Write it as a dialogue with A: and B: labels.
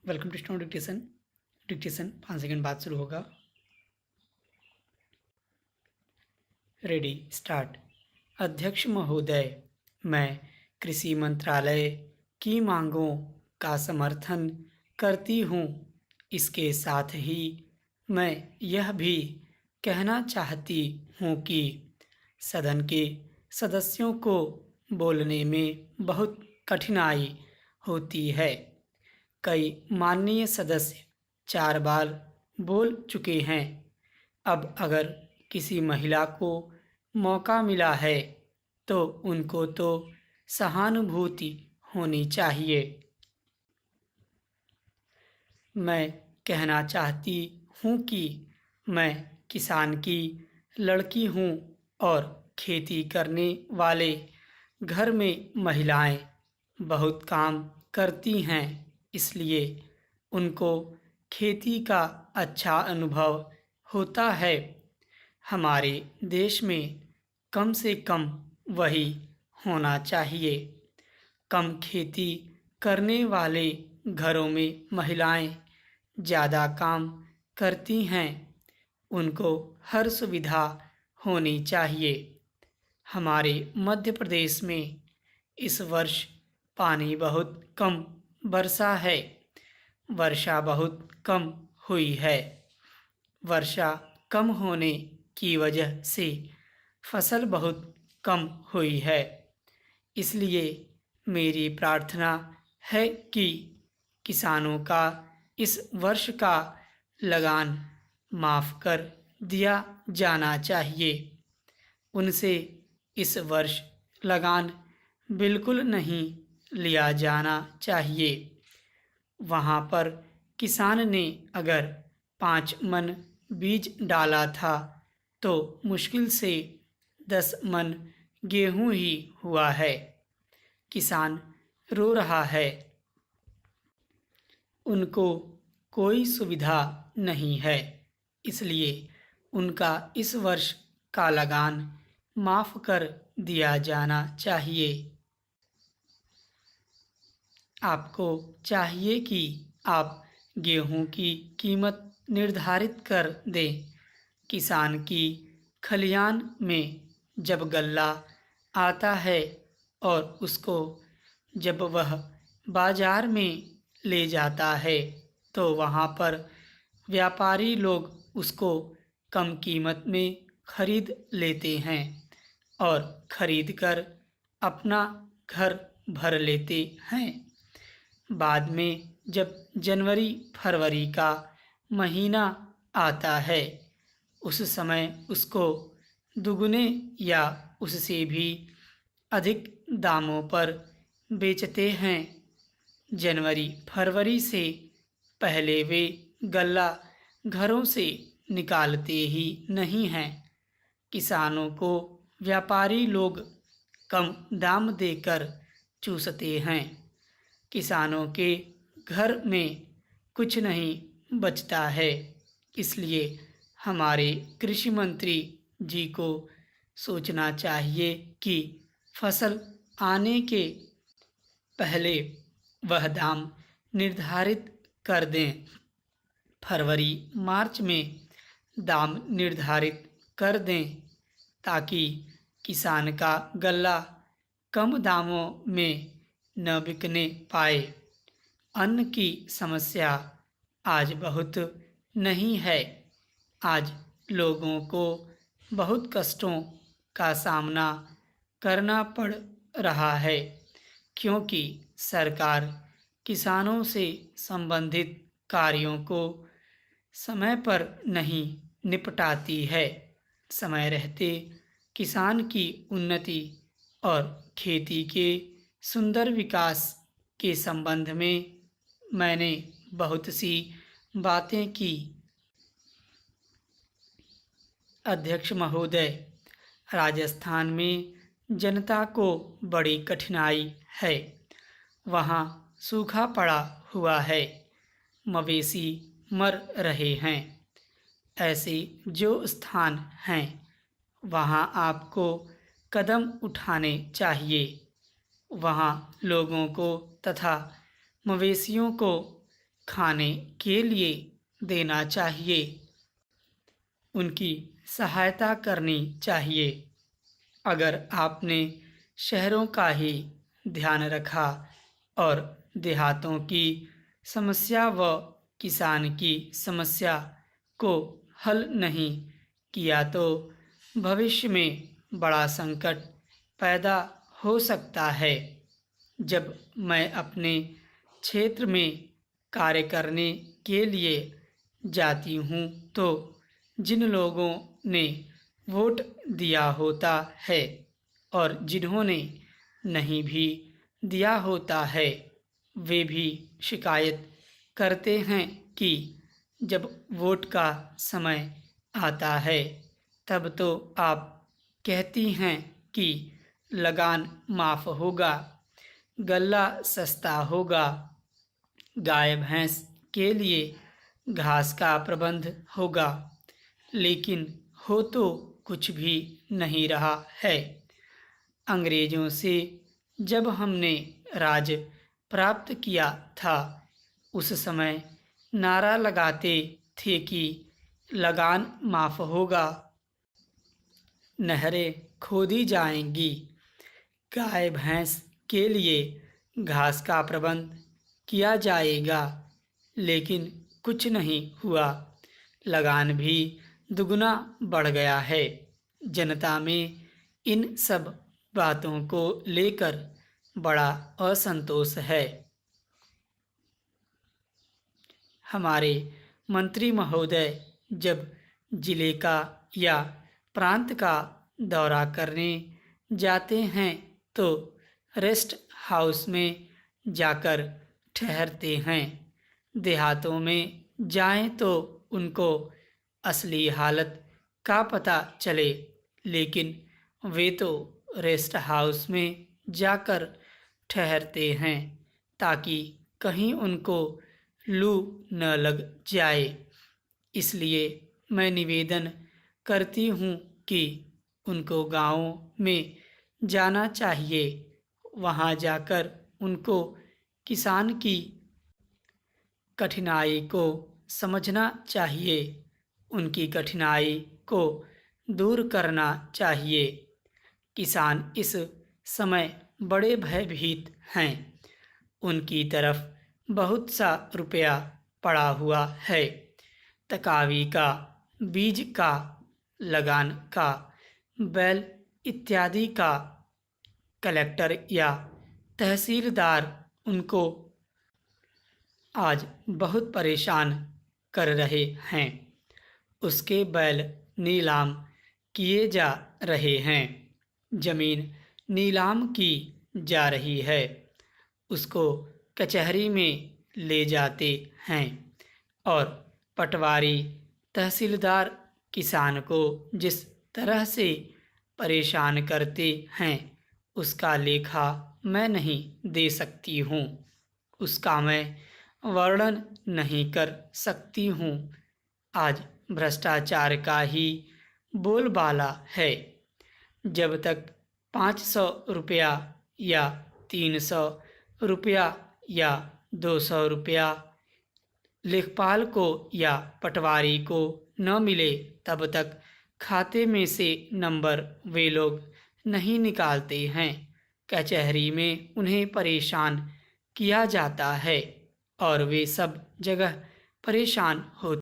A: Welcome to stone dictation. Dictation 5 second बाद शुरू होगा। Ready start. अध्यक्ष महोदय, मैं कृषि मंत्रालय की मांगों का समर्थन करती हूँ। इसके साथ ही मैं यह भी कहना चाहती हूँ कि सदन के सदस्यों को बोलने में बहुत कठिनाई होती है। कई माननीय सदस्य 4 बार बोल चुके हैं। अब अगर किसी महिला को मौका मिला है तो उनको तो सहानुभूति होनी चाहिए। मैं कहना चाहती हूँ कि मैं किसान की लड़की हूँ और खेती करने वाले घर में महिलाएं बहुत काम करती हैं, इसलिए उनको खेती का अच्छा अनुभव होता है। हमारे देश में कम से कम वही होना चाहिए। कम खेती करने वाले घरों में महिलाएं ज़्यादा काम करती हैं, उनको हर सुविधा होनी चाहिए। हमारे मध्य प्रदेश में इस वर्ष पानी बहुत कम बरसा है। वर्षा बहुत कम हुई है। वर्षा कम होने की वजह से फसल बहुत कम हुई है। इसलिए मेरी प्रार्थना है कि किसानों का इस वर्ष का लगान माफ़ कर दिया जाना चाहिए। उनसे इस वर्ष लगान बिल्कुल नहीं लिया जाना चाहिए। वहाँ पर किसान ने अगर 5 मन बीज डाला था तो मुश्किल से 10 मन गेहूं ही हुआ है। किसान रो रहा है। उनको कोई सुविधा नहीं है, इसलिए उनका इस वर्ष का लगान माफ़ कर दिया जाना चाहिए। आपको चाहिए कि आप गेहूं की कीमत निर्धारित कर दें। किसान की खलियान में जब गल्ला आता है और उसको जब वह बाज़ार में ले जाता है तो वहाँ पर व्यापारी लोग उसको कम कीमत में खरीद लेते हैं और खरीद कर अपना घर भर लेते हैं। बाद में जब जनवरी फरवरी का महीना आता है उस समय उसको दुगने या उससे भी अधिक दामों पर बेचते हैं। जनवरी फरवरी से पहले वे गल्ला घरों से निकालते ही नहीं हैं। किसानों को व्यापारी लोग कम दाम देकर चूसते हैं। किसानों के घर में कुछ नहीं बचता है। इसलिए हमारे कृषि मंत्री जी को सोचना चाहिए कि फसल आने के पहले वह दाम निर्धारित कर दें। फरवरी मार्च में दाम निर्धारित कर दें ताकि किसान का गल्ला कम दामों में न बिकने पाए। अन्न की समस्या आज बहुत नहीं है। आज लोगों को बहुत कष्टों का सामना करना पड़ रहा है क्योंकि सरकार किसानों से संबंधित कार्यों को समय पर नहीं निपटाती है। समय रहते किसान की उन्नति और खेती के सुंदर विकास के संबंध में मैंने बहुत सी बातें की। अध्यक्ष महोदय, राजस्थान में जनता को बड़ी कठिनाई है। वहाँ सूखा पड़ा हुआ है, मवेशी मर रहे हैं। ऐसे जो स्थान हैं वहाँ आपको कदम उठाने चाहिए। वहाँ लोगों को तथा मवेशियों को खाने के लिए देना चाहिए, उनकी सहायता करनी चाहिए। अगर आपने शहरों का ही ध्यान रखा और देहातों की समस्या व किसान की समस्या को हल नहीं किया तो भविष्य में बड़ा संकट पैदा हो सकता है। जब मैं अपने क्षेत्र में कार्य करने के लिए जाती हूँ तो जिन लोगों ने वोट दिया होता है और जिन्होंने नहीं भी दिया होता है, वे भी शिकायत करते हैं कि जब वोट का समय आता है तब तो आप कहती हैं कि लगान माफ़ होगा, गल्ला सस्ता होगा, गाय भैंस के लिए घास का प्रबंध होगा, लेकिन हो तो कुछ भी नहीं रहा है। अंग्रेज़ों से जब हमने राज प्राप्त किया था, उस समय नारा लगाते थे कि लगान माफ़ होगा, नहरें खोदी जाएंगी, गाय भैंस के लिए घास का प्रबंध किया जाएगा, लेकिन कुछ नहीं हुआ। लगान भी दुगना बढ़ गया है। जनता में इन सब बातों को लेकर बड़ा असंतोष है। हमारे मंत्री महोदय जब जिले का या प्रांत का दौरा करने जाते हैं तो रेस्ट हाउस में जाकर ठहरते हैं। देहातों में जाएं तो उनको असली हालत का पता चले, लेकिन वे तो रेस्ट हाउस में जाकर ठहरते हैं ताकि कहीं उनको लू न लग जाए। इसलिए मैं निवेदन करती हूँ कि उनको गाँव में जाना चाहिए। वहाँ जाकर उनको किसान की कठिनाई को समझना चाहिए, उनकी कठिनाई को दूर करना चाहिए। किसान इस समय बड़े भयभीत हैं। उनकी तरफ बहुत सा रुपया पड़ा हुआ है। तकावी का, बीज का, लगान का, बैल इत्यादि का। कलेक्टर या तहसीलदार उनको आज बहुत परेशान कर रहे हैं। उसके बैल नीलाम किए जा रहे हैं, जमीन नीलाम की जा रही है, उसको कचहरी में ले जाते हैं और पटवारी तहसीलदार किसान को जिस तरह से परेशान करते हैं उसका लेखा मैं नहीं दे सकती हूँ, उसका मैं वर्णन नहीं कर सकती हूँ। आज भ्रष्टाचार का ही बोलबाला है। जब तक 500 रुपया या 300 रुपया या 200 रुपया लेखपाल को या पटवारी को न मिले तब तक खाते में से नंबर वे लोग नहीं निकालते हैं। कचहरी में उन्हें परेशान किया जाता है और वे सब जगह परेशान होते